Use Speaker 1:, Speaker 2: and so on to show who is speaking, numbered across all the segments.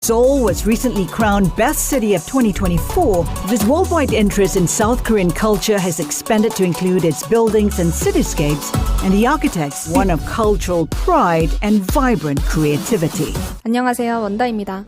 Speaker 1: Seoul was recently crowned Best City of 2024. This worldwide interest in South Korean culture has expanded to include its buildings and cityscapes, and the architects, one of cultural pride and vibrant creativity.
Speaker 2: 안녕하세요, 원다입니다.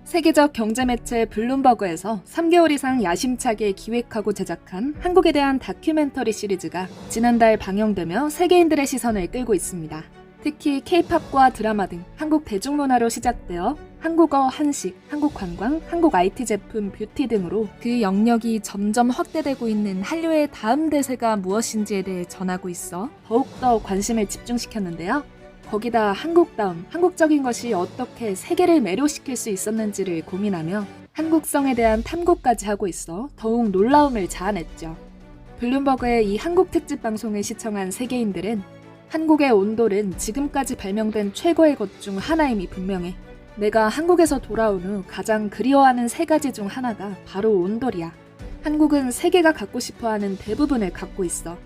Speaker 2: 세계적 경제매체 블룸버그에서 3개월 이상 야심차게 기획하고 제작한 한국에 대한 다큐멘터리 시리즈가 지난달 방영되며 세계인들의 시선을 끌고 있습니다. 특히 K-팝과 드라마 등 한국 대중문화로 시작되어 한국어, 한식, 한국 관광, 한국 IT 제품, 뷰티 등으로 그 영역이 점점 확대되고 있는 한류의 다음 대세가 무엇인지에 대해 전하고 있어 더욱더 관심을 집중시켰는데요. 거기다 한국다움, 한국적인 것이 어떻게 세계를 매료시킬 수 있었는지를 고민하며 한국성에 대한 탐구까지 하고 있어 더욱 놀라움을 자아냈죠. 블룸버그의 이 한국 특집 방송을 시청한 세계인들은 한국의 온돌은 지금까지 발명된 최고의 것 중 하나임이 분명해. 내가 한국에서 돌아온 후 가장 그리워하는 세 가지 중 하나가 바로 온돌이야. 한국은 세계가 갖고 싶어하는 대부분을 갖고 있어.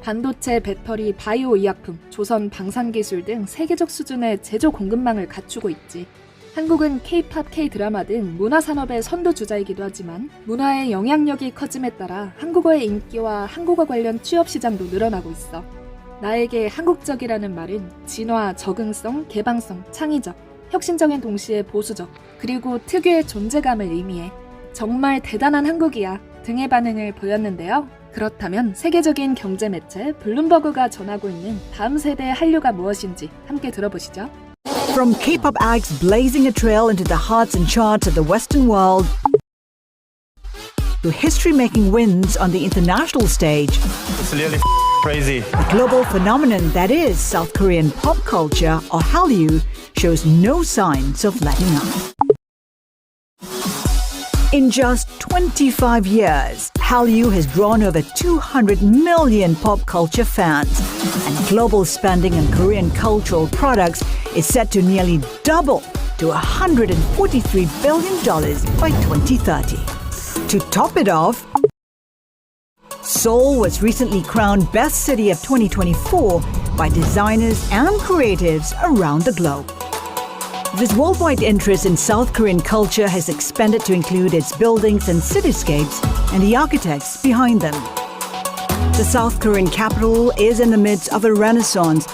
Speaker 2: 반도체, 배터리, 바이오 의약품, 조선 방산기술 등 세계적 수준의 제조 공급망을 갖추고 있지. 한국은 K-팝, K-드라마 등 문화산업의 선두주자이기도 하지만 문화의 영향력이 커짐에 따라 한국어의 인기와 한국어 관련 취업시장도 늘어나고 있어. 나에게 한국적이라는 말은 진화, 적응성, 개방성, 창의적, 혁신적인 동시에 보수적, 그리고 특유의 존재감을 의미해. 정말 대단한 한국이야 등의 반응을 보였는데요. 그렇다면 세계적인 경제 매체 블룸버그가 전하고 있는 다음 세대의 한류가 무엇인지 함께 들어보시죠.
Speaker 1: From K-pop acts blazing a trail into the hearts and charts of the Western world to history-making wins on the international stage,
Speaker 3: It's really crazy.
Speaker 1: the global phenomenon that is South Korean pop culture, or Hallyu, shows no signs of letting up. In just 25 years, Hallyu has drawn over 200 million pop culture fans, and global spending on Korean cultural products is set to nearly double to $143 billion by 2030. To top it off, Seoul was recently crowned Best City of 2024 by designers and creatives around the globe. This worldwide interest in South Korean culture has expanded to include its buildings and cityscapes and the architects behind them. The South Korean capital is in the midst of a renaissance,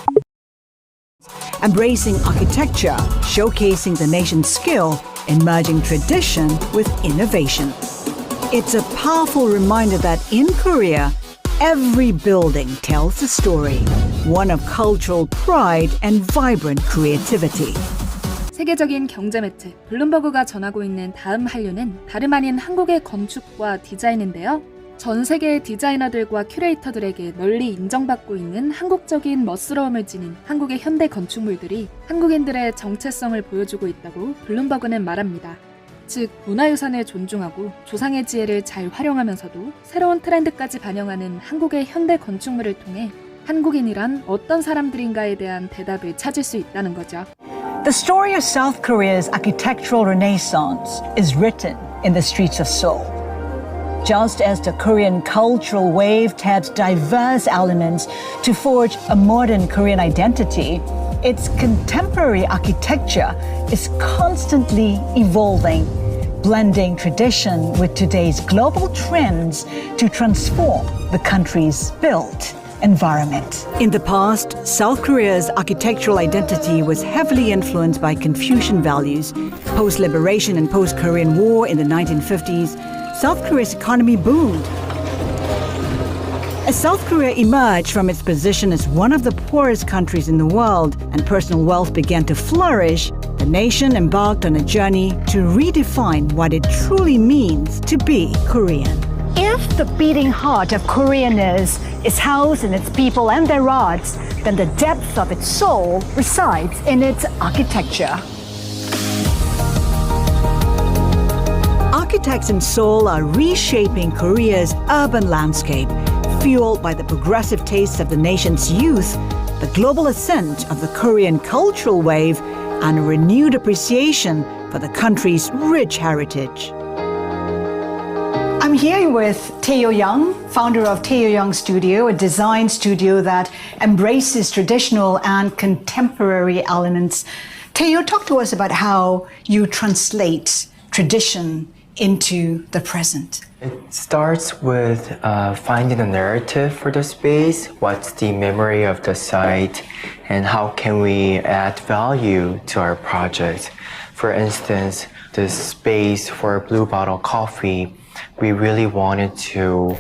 Speaker 1: embracing architecture, showcasing the nation's skill in merging tradition with innovation. It's a powerful reminder that in Korea, every building tells a story, one of cultural pride and vibrant creativity.
Speaker 2: 세계적인 경제 매체 블룸버그가 전하고 있는 다음 한류는 다름 아닌 한국의 건축과 디자인인데요. 전 세계의 디자이너들과 큐레이터들에게 널리 인정받고 있는 한국적인 멋스러움을 지닌 한국의 현대 건축물들이 한국인들의 정체성을 보여주고 있다고 블룸버그는 말합니다. 즉, 문화유산을 존중하고 조상의 지혜를 잘 활용하면서도 새로운 트렌드까지 반영하는 한국의 현대 건축물을 통해 한국인이란 어떤 사람들인가에 대한 대답을 찾을 수 있다는 거죠.
Speaker 1: The story of South Korea's architectural renaissance is written in the streets of Seoul. Just as the Korean cultural wave tapped diverse elements to forge a modern Korean identity, its contemporary architecture is constantly evolving, blending tradition with today's global trends to transform the country's built environment. In the past, South Korea's architectural identity was heavily influenced by Confucian values. Post-liberation and post-Korean War in the 1950s, South Korea's economy boomed. As South Korea emerged from its position as one of the poorest countries in the world and personal wealth began to flourish, the nation embarked on a journey to redefine what it truly means to be Korean. If the beating heart of Koreanness is housed in its people and their arts, then the depth of its soul resides in its architecture. Architects in Seoul are reshaping Korea's urban landscape, fueled by the progressive tastes of the nation's youth, the global ascent of the Korean cultural wave, and a renewed appreciation for the country's rich heritage. I'm here with Tae-yo Young, founder of Tae-yo Young Studio, a design studio that embraces traditional and contemporary elements. Teo, talk to us about how you translate tradition into the present.
Speaker 4: It starts with finding a narrative for the space, what's the memory of the site, and how can we add value to our project. For instance, the space for Blue Bottle Coffee, we really wanted to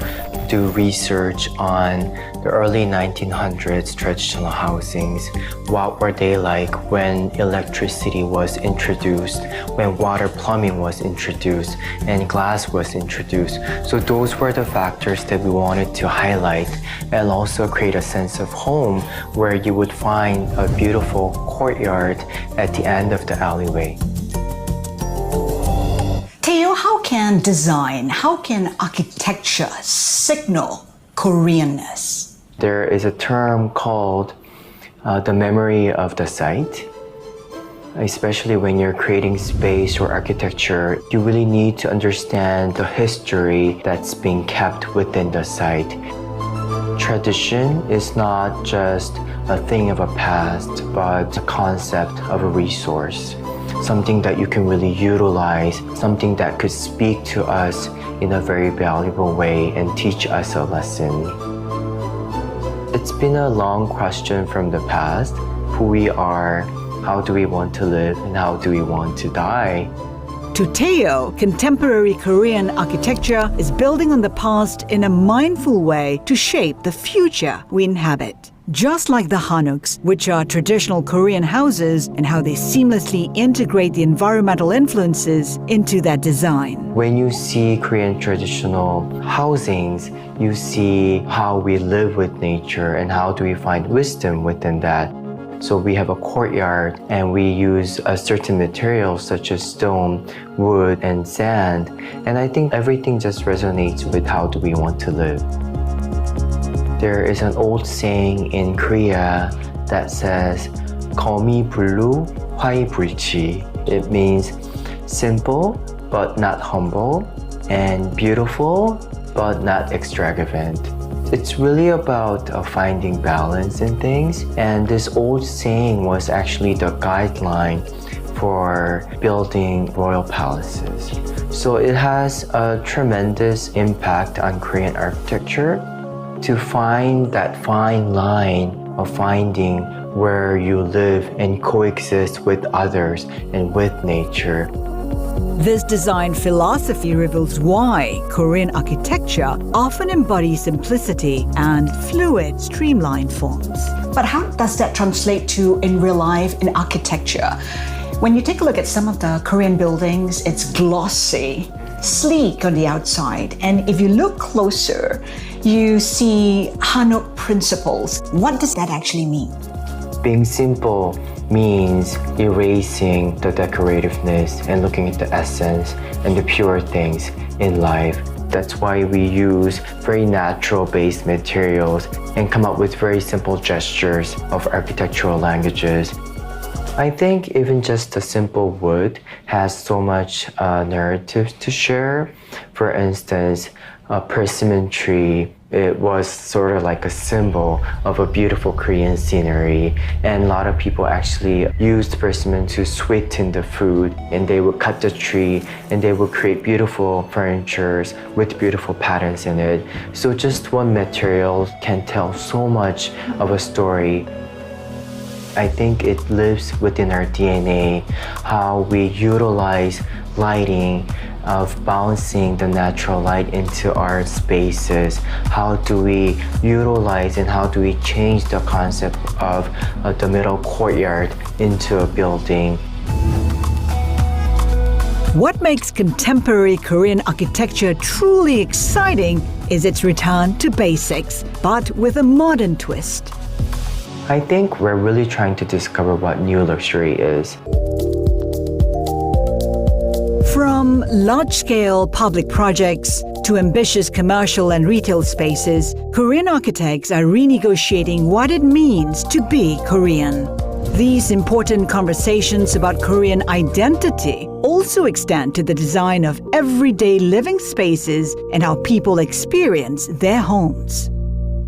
Speaker 4: do research on the early 1900s traditional housings. What were they like when electricity was introduced, when water plumbing was introduced, and glass was introduced. So those were the factors that we wanted to highlight and also create a sense of home where you would find a beautiful courtyard at the end of the alleyway.
Speaker 1: Teo, how can design, how can architecture signal Koreanness?
Speaker 4: There is a term called the memory of the site. Especially when you're creating space or architecture, you really need to understand the history that's being kept within the site. Tradition is not just a thing of a past, but a concept of a resource. Something that you can really utilize, something that could speak to us in a very valuable way and teach us a lesson. It's been a long question from the past, who we are, how do we want to live, and how do we want to die?
Speaker 1: To Teo, contemporary Korean architecture is building on the past in a mindful way to shape the future we inhabit. Just like the hanuks, which are traditional Korean houses, and how they seamlessly integrate the environmental influences into their design.
Speaker 4: When you see Korean traditional housings, you see how we live with nature and how do we find wisdom within that. So we have a courtyard and we use a certain materials such as stone, wood, and sand. And I think everything just resonates with how do we want to live. There is an old saying in Korea that says, "거미 불루, 화이 불치." It means simple but not humble, and beautiful but not extravagant. It's really about finding balance in things, and this old saying was actually the guideline for building royal palaces. So it has a tremendous impact on Korean architecture. To find that fine line of finding where you live and coexist with others and with nature.
Speaker 1: This design philosophy reveals why Korean architecture often embodies simplicity and fluid, streamlined forms. But how does that translate to in real life in architecture? When you take a look at some of the Korean buildings, it's glossy, sleek on the outside, and if you look closer, you see Hanok principles. What does that actually mean?
Speaker 4: Being simple means erasing the decorativeness and looking at the essence and the pure things in life. That's why we use very natural-based materials and come up with very simple gestures of architectural languages. I think even just the simple wood has so much narrative to share. For instance, a persimmon tree, it was sort of like a symbol of a beautiful Korean scenery, and a lot of people actually used persimmon to sweeten the food, and they would cut the tree and they would create beautiful furnitures with beautiful patterns in it. So just one material can tell so much of a story. I think it lives within our DNA, how we utilize lighting, of bouncing the natural light into our spaces. How do we utilize and how do we change the concept of the middle courtyard into a building?
Speaker 1: What makes contemporary Korean architecture truly exciting is its return to basics, but with a modern twist.
Speaker 4: I think we're really trying to discover what new luxury is.
Speaker 1: From large-scale public projects to ambitious commercial and retail spaces, Korean architects are renegotiating what it means to be Korean. These important conversations about Korean identity also extend to the design of everyday living spaces and how people experience their homes.